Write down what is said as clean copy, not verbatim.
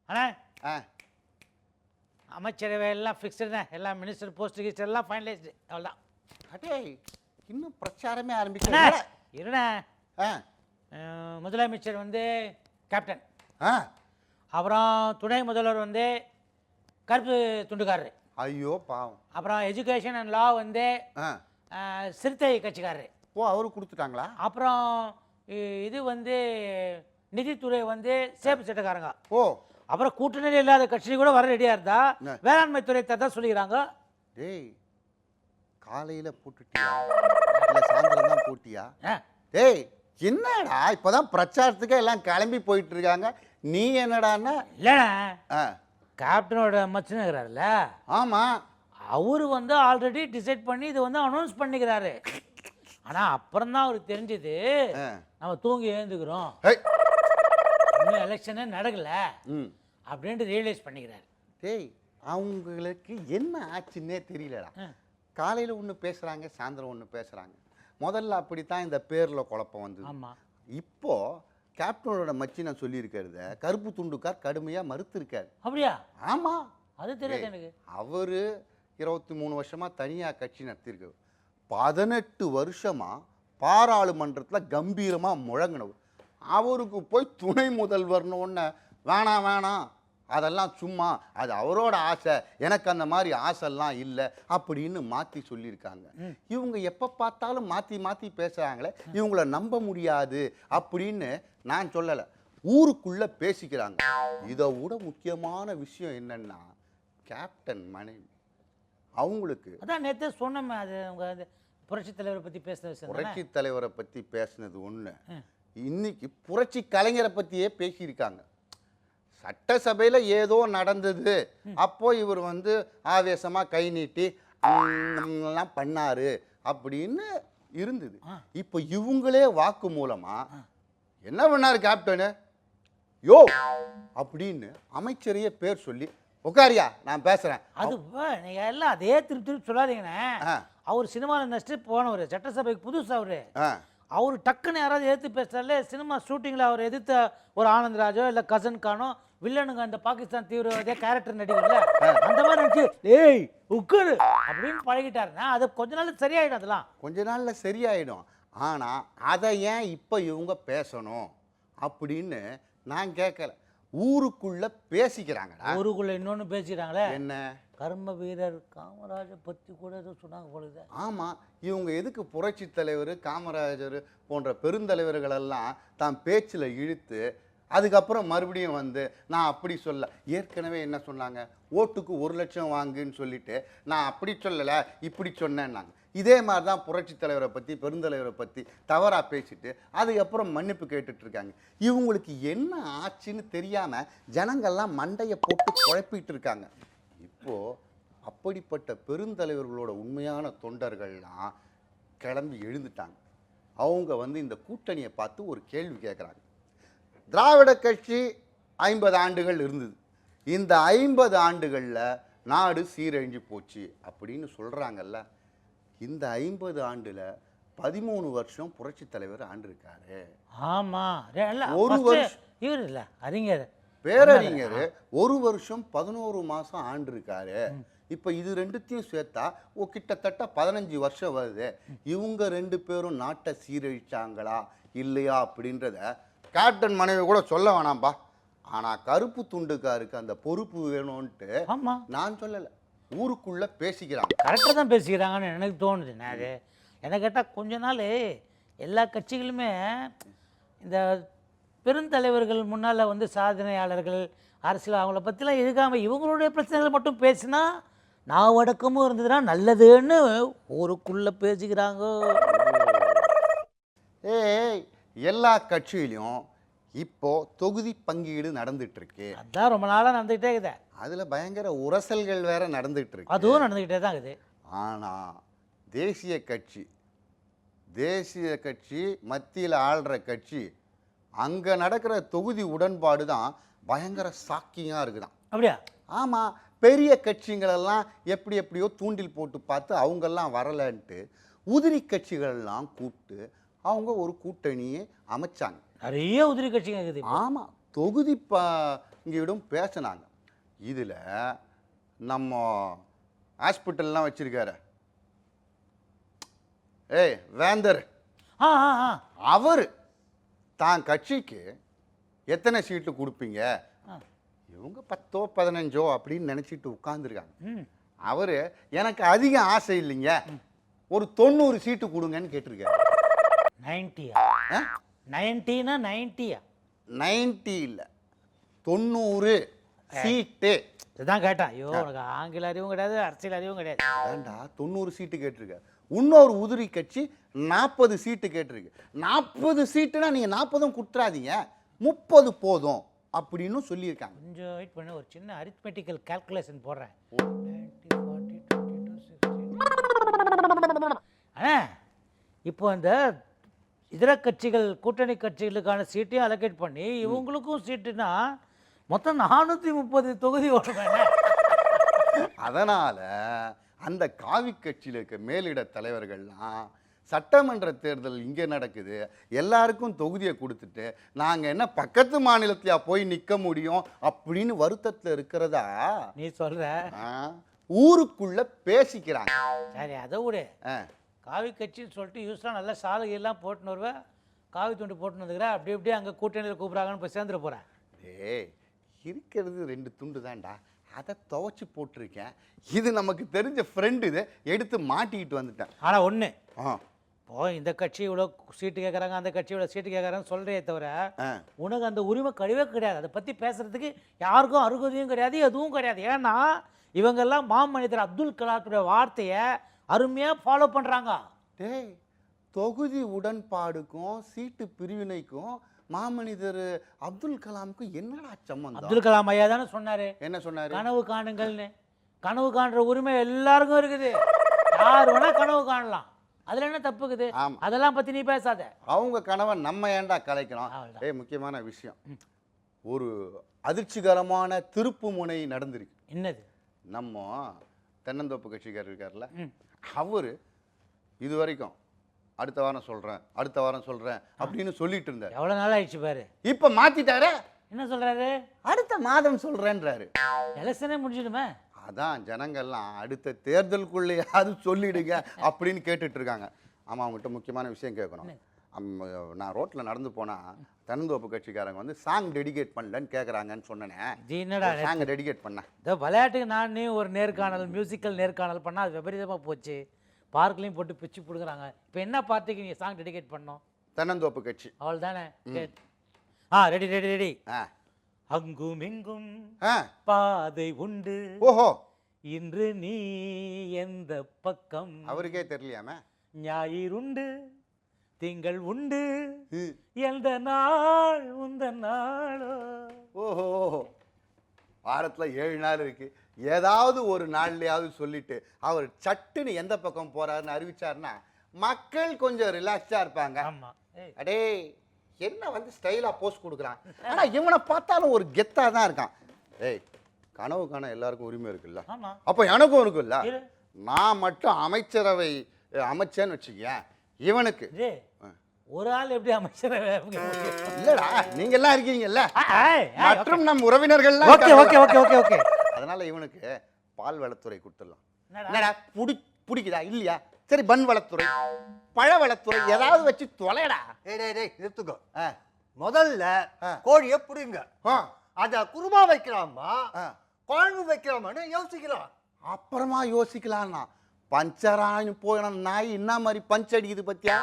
அண்ணா அமைச்சரவை எல்லாம் ஃபிக்ஸ்டு தான், எல்லாம் மினிஸ்டர் போஸ்ட் கிஸ்டர் எல்லாம் ஃபைனலைஸ்டு, அவ்வளோதான். அடே இன்னும் பிரச்சாரமே ஆரம்பிக்கல. இருண்ணா, முதலமைச்சர் வந்து கேப்டன், அப்புறம் துணை முதல்வர் வந்து கருப்பு துண்டுக்காரரு, ஐயோ பாவம். அப்புறம் எஜுகேஷன் அண்ட் லா வந்து சிறுத்தை கட்சிக்காரரு. ஓ, அவரு கொடுத்துட்டாங்களா? அப்புறம் இது வந்து நிதித்துறை வந்து சேப்பு சட்டக்காரங்க. ஓ, அப்புறம் கூட்டணி இல்லாத கட்சி கூட வர ரெடியா இருந்தா வேளாண்மை துறை தான் சொல்லிக்கிறாங்க. டேய் காலையில போட்டுட்டியா இல்ல சாயந்தரம் தான் போட்டியா? டேய் என்னடா இப்பதான் பிரச்சாரத்துக்கு எல்லாம் கிளம்பி போயிட்டு இருக்காங்க, நீ என்னடான்னா? இல்லைண்ணா, கேப்டனோட மச்சன் இருக்கிறாருல்ல, ஆமா, அவரு வந்து ஆல்ரெடி டிசைட் பண்ணி இது வந்து அனௌன்ஸ் பண்ணிக்கிறாரு. ஆனா அப்புறம் தான் அவருக்கு தெரிஞ்சது நம்ம தூங்கி எழுந்துக்கிறோம், இன்னும் எலெக்ஷனே நடக்கல அப்படின்ட்டு ரியலைஸ் பண்ணிக்கிறாரு. டேய் அவங்களுக்கு என்ன ஆச்சுன்னே தெரியலடா. காலையில் ஒன்று பேசுகிறாங்க, சாயந்தரம் ஒன்று பேசுகிறாங்க. முதல்ல அப்படித்தான் இந்த பேரில் குழப்பம் வந்து. இப்போ கேப்டனோட மச்சினை சொல்லியிருக்கிறத கருப்பு துண்டுக்கார் கடுமையாக மறுத்திருக்காரு. அப்படியா? ஆமாம், அது தெரியாது எனக்கு. அவர் 23 வருஷமாக தனியாக கட்சி நடத்தியிருக்காரு. 18 வருஷமாக பாராளுமன்றத்தில் கம்பீரமாக முழங்கினவர். அவருக்கு போய் துணை முதல்வர்னு வேணாம் வேணாம், அதெல்லாம் சும்மா, அது அவரோட ஆசை, எனக்கு அந்த மாதிரி ஆசைலாம் இல்லை அப்படின்னு மாற்றி சொல்லியிருக்காங்க. இவங்க எப்போ பார்த்தாலும் மாற்றி மாற்றி பேசுகிறாங்களே, இவங்கள நம்ப முடியாது அப்படின்னு நான் சொல்லலை, ஊருக்குள்ளே பேசிக்கிறாங்க. இதை விட முக்கியமான விஷயம் என்னன்னா, கேப்டன் மனைவி அவங்களுக்கு அதான் நேற்று சொன்னோமே, அது அவங்க புரட்சி தலைவரை பற்றி பேசுன விஷயம். புரட்சி தலைவரை பற்றி பேசினது ஒன்று, இன்னைக்கு புரட்சி கலைஞரை பற்றியே பேசியிருக்காங்க. சட்டசபையில் ஏதோ நடந்தது, அப்போ இவர் வந்து ஆவேசமாக கை நீட்டி எல்லாம் பண்ணாரு அப்படின்னு இருந்தது. இப்போ இவங்களே வாக்கு மூலமா என்ன பண்ணாரு கேப்டனு, யோ அப்படின்னு அமைச்சரையே பேர் சொல்லி உட்காரியா நான் பேசுறேன். அது நீங்க எல்லாம் அதே திருப்பி திருப்பி சொல்லாதீங்கண்ணே. அவர் சினிமாவில் நடிச்சுட்டு போனவர், சட்டசபைக்கு புதுசு அவர் டக்குன்னு யாராவது எதிர்த்து பேசுறாரு, சினிமா ஷூட்டிங்கில் அவர் எதிர்த்த ஒரு ஆனந்த்ராஜோ இல்லை கசன் கானோ வில்லனுங்க அந்த பாகிஸ்தான் தீவிரவாதிய கேரக்டர் நடிகர்ல அந்த மாதிரி நினச்சி ஏய் உட்காரு அப்படின்னு பழகிட்டாருன்னா அது கொஞ்ச நாள் சரியாயிடும். அதெல்லாம் கொஞ்ச நாள்ல சரியாயிடும். ஆனால் அதை ஏன் இப்போ இவங்க பேசணும் அப்படின்னு நான் கேட்கல. ஊருக்குள்ள பேசிக்கிறாங்கடா. ஊருக்குள்ள இன்னொன்று பேசிக்கிறாங்களே, என்ன? கர்ம வீரர் காமராஜர் பற்றி கூட ஏதோ சொன்னாங்க பொழுது. ஆமாம், இவங்க எதுக்கு புரட்சி தலைவர் காமராஜர் போன்ற பெருந்தலைவர்களெல்லாம் தான் பேச்சில் இழுத்து அதுக்கப்புறம் மறுபடியும் வந்து நான் அப்படி சொல்ல, ஏற்கனவே என்ன சொன்னாங்க, ஓட்டுக்கு 1 லட்சம் வாங்குன்னு சொல்லிட்டு நான் அப்படி சொல்லலை இப்படி சொன்னேன்னாங்க. இதே மாதிரி தான் புரட்சி தலைவரை பற்றி பெருந்தலைவரை பற்றி தவறாக பேசிட்டு அதுக்கப்புறம் மன்னிப்பு கேட்டுட்ருக்காங்க. இவங்களுக்கு என்ன ஆச்சுன்னு தெரியாமல் ஜனங்கள்லாம் மண்டையை போட்டு குழப்பிட்டு இருக்காங்க. இப்போது அப்படிப்பட்ட பெருந்தலைவர்களோட உண்மையான தொண்டர்கள்லாம் கிளம்பி எழுந்துட்டாங்க. அவங்க வந்து இந்த கூட்டணியை பார்த்து ஒரு கேள்வி கேட்குறாங்க. திராவிட கட்சி 50 ஆண்டுகள் இருந்தது, இந்த 50 ஆண்டுகளில் நாடு சீரழிஞ்சு போச்சு அப்படின்னு சொல்கிறாங்கல்ல. இந்த 50 ஆண்டில் 13 வருஷம் புரட்சி தலைவர் ஆண்டிருக்காரு. ஆமாம், ஒரு வருஷம் இவர் இல்லை அறிஞர் பேரறிஞர் 1 வருஷம் 11 மாதம் ஆண்டிருக்காரு. இப்போ இது ரெண்டுத்தையும் சேர்த்தா கிட்டத்தட்ட 15 வருஷம் வருது. இவங்க 2 பேரும் நாட்டை சீரழிச்சாங்களா இல்லையா அப்படின்றத கேப்டன் மனைவி கூட சொல்ல வேணாம்பா. ஆனால் கருப்பு துண்டுக்காருக்கு அந்த பொறுப்பு வேணும்ன்ட்டு நான் சொல்லலை, ஊருக்குள்ளே பேசிக்கிறாங்க. கரெக்டாக தான் பேசிக்கிறாங்கன்னு எனக்கு தோணுது. அது என்ன கேட்டால் கொஞ்ச நாள் எல்லா கட்சிகளுமே இந்த பெருந்தலைவர்கள் முன்னால் வந்து சாதனையாளர்கள் அரசியல் அவங்கள பற்றிலாம் இழுக்காமல் இவங்களுடைய பிரச்சனைகள் மட்டும் பேசினா நான் வடக்கமும் இருந்ததுன்னா நல்லதுன்னு ஊருக்குள்ளே பேசிக்கிறாங்க. எல்லா கட்சியிலையும் இப்போ தொகுதி பங்கீடு நடந்துட்டு இருக்கு. அதான் ரொம்ப நாளாக நடந்துகிட்டே இருக்குது. அதில் பயங்கர உரசல்கள் வேற நடந்துகிட்டு இருக்கு. அதுவும் நடந்துக்கிட்டே தான் இருக்குது. ஆனால் தேசிய கட்சி மத்தியில் ஆள்ற கட்சி அங்கே நடக்கிற தொகுதி உடன்பாடு தான் பயங்கர ஷாக்கிங்காக இருக்குதான். அப்படியா? ஆமாம், பெரிய கட்சிகளெல்லாம் எப்படியோ தூண்டில் போட்டு பார்த்து அவங்கெல்லாம் வரலன்ட்டு உதிரி கட்சிகளெல்லாம் கூப்பிட்டு அவங்க ஒரு கூட்டணியை அமைச்சாங்க. நிறைய உதிரி கட்சிங்க இருக்குது. ஆமாம், தொகுதி இங்கேயும் பேசினாங்க. இதில் நம்ம ஹாஸ்பிட்டல்லாம் வச்சிருக்காரு வேந்தர், அவர் தான் கட்சிக்கு எத்தனை சீட்டு கொடுப்பீங்க, இவங்க 10 15 அப்படின்னு நினச்சிட்டு உட்காந்துருக்காங்க. அவர் எனக்கு அதிக ஆசை இல்லைங்க, ஒரு 90 சீட்டு கொடுங்கன்னு கேட்டிருக்காரு. 90 இல்லை 90 சீட்டு. இதுதான் கேட்டான். ஐயோ உனக்கு ஆங்கில அறிவும் கிடையாது, அரசியல் அறிவும் கிடையாது. ஏண்டா 90 சீட்டு கேட்டிருக்காரு. இன்னொரு உதிரி கட்சி 40 சீட்டு கேட்டிருக்கு. 40 சீட்டுனா நீங்கள் 40 கொடுத்துறாதீங்க, 30 போதும் அப்படின்னு சொல்லியிருக்காங்க. கொஞ்சம் வெயிட் பண்ண, ஒரு சின்ன அரித்மெட்டிக்கல் கால்குலேஷன் போடுறேன். இப்போ அந்த இதர கட்சிகள் கூட்டணி கட்சிகளுக்கான சீட்டையும் அலோகேட் பண்ணி இவங்களுக்கும் சீட்டுனா மொத்தம் 430 தொகுதி ஓடுவேன். அதனால அந்த காவி கட்சியில் இருக்க மேலிட தலைவர்கள்லாம் சட்டமன்ற தேர்தல் இங்கே நடக்குது, எல்லாருக்கும் தொகுதியை கொடுத்துட்டு நாங்கள் என்ன பக்கத்து மாநிலத்திலையா போய் நிற்க முடியும் அப்படின்னு வருத்தத்தில் இருக்கிறதா நீ சொல்ற. ஊருக்குள்ள பேசிக்கிறாங்க. சரி அதை விட காவி கட்சின்னு சொல்லிட்டு யூஸ்லாம் நல்லா சாலையெல்லாம் போட்டுன்னு வருவேன், காவி துண்டு போட்டுன்னு வந்துக்கிறேன், அப்படி அப்படியே அங்கே கூட்டணியில் கூப்பிட்றாங்கன்னு போய் சேர்ந்துட போகிறேன். இருக்கிறது 2 துண்டு தான்டா, அதை துவைச்சி போட்டிருக்கேன். இது நமக்கு தெரிஞ்ச ஃப்ரெண்டு, இதை எடுத்து மாட்டிக்கிட்டு வந்துட்டேன். ஆனால் ஒன்று, இப்போ இந்த கட்சி இவ்வளோ சீட்டு கேட்குறாங்க, அந்த கட்சி இவ்வளோ சீட்டு கேட்குறாங்கன்னு சொல்கிறே தவிர உனக்கு அந்த உரிமை கிடையவே கிடையாது. அதை பற்றி பேசுகிறதுக்கு யாருக்கும் அருகதையும் கிடையாது, எதுவும் கிடையாது. ஏன்னா இவங்கெல்லாம் மாமனிதர் அப்துல் கலாத்துடைய வார்த்தையை அருமையாக ஃபாலோ பண்ணுறாங்க. தொகுதி உடன்பாடுக்கும் சீட்டு பிரிவினைக்கும் மாமனிதர் அப்துல் கலாமுக்கும் என்னடா சம்பந்தம்? அப்துல் கலாம் ஐயா தானே சொன்னாரு. என்ன சொன்னாரு? கனவு காணுங்கள்னு. கனவு காணுற உரிமை எல்லாருக்கும் இருக்குது, யார் வேணா கனவு காணலாம், அதுல என்ன தப்புக்குது? அதெல்லாம் பத்தி நீ பேசாத. அவங்க கனவை நம்ம ஏன்டா கலைக்கிறோம்? முக்கியமான விஷயம், ஒரு அதிர்ச்சிகரமான திருப்பு முனை நடந்திருக்கு. என்னது? நம்ம தென்னந்தோப்பு கட்சிக்காரர் இருக்கார்ல, அவரு இது வரைக்கும் அடுத்த வாரம் சொல்றேன் அப்படின்னு சொல்லிட்டு இருந்தார். எவ்வளவு நாள் ஆயிடுச்சு பாரு. இப்ப மாத்திட்டாரு. என்ன சொல்றாரு? அடுத்த மாதம் சொல்றேன்றாரு. எலெக்ஷனே முடிஞ்சிடுமே. அதான் ஜனங்கள்லாம் அடுத்த தேர்தலுக்குள்ளேயாவது சொல்லிடுங்க அப்படின்னு கேட்டுட்டு இருக்காங்க. ஆமா, அவங்ககிட்ட முக்கியமான விஷயம் கேட்கணும். நான் ரோட்ல நடந்து போனா தென்னந்தோப்பு கட்சிக்காரங்க வந்து சாங் டெடிகேட் பண்ணலன்னு கேட்குறாங்கன்னு சொன்னேன். சாங் டெடிகேட் பண்ணேன். இந்த விளையாட்டுக்கு நான் நீ ஒரு நேர்காணல், மியூசிக்கல் நேர்காணல் பண்ணால் அது விபரீதமாக போச்சு. பார்க்லையும் போட்டு பிச்சு பிடுங்குறாங்க. இப்போ என்ன பார்ட்டிக்கு நீ சாங் டெடிகேட் பண்ணோம்? தென்னந்தோப்பு கட்சி. அவள் தானே. ரெடி. அங்கும் இங்கும் பாதை உண்டு, ஓஹோ, இன்று நீ எந்த பக்கம், அவருக்கே தெரியலையாம. ஞாயிறுண்டு திங்கள் உண்டு, எந்த நாள் உந்த நாளோ. ஓஹோ, வாரத்தில் 7 நாள் இருக்கு, ஏதாவது ஒரு நாள்லையாவது சொல்லிட்டு அவர் சட்டுன்னு எந்த பக்கம் போறாருன்னு அறிவிச்சாருன்னா மக்கள் கொஞ்சம் ரிலாக்ஸா இருப்பாங்க. அடே என்ன வந்து ஸ்டைலா போஸ்ட் கொடுக்குறான், ஆனா இவனை பார்த்தாலும் ஒரு கெத்தா தான் இருக்கான். கனவு காண எல்லாருக்கும் உரிமை இருக்குல்ல, அப்போ எனக்கும் இருக்குல்ல. நான் மட்டும் அமைச்சரவை அமைச்சேன்னு வச்சுக்கேன், இவனுக்கு ஒரு ஆள் எப்படி அமைச்சரவை? இல்லடா, நீங்க எல்லாம் இருக்கீங்கல்ல, மற்றும் நம் உறவினர்கள். அதனால இவனுக்கு பால் வளத்துறை கொடுத்துடலாம். என்னடா பிடிக்குதா இல்லையா? சரி, பன் வளத்துறை, பழ வளத்துறை ஏதாவது வச்சு தொலைடா. நிறுத்துக்கோ. முதல்ல கோழியை புடிங்க, அத குருமா வைக்கலாமா குழம்பு வைக்கலாமான்னு யோசிக்கலாம். அப்புறமா யோசிக்கலாம்னா பஞ்சரான்னு போயின நாய் என்ன மாதிரி பஞ்ச் அடிக்குது பத்தியா?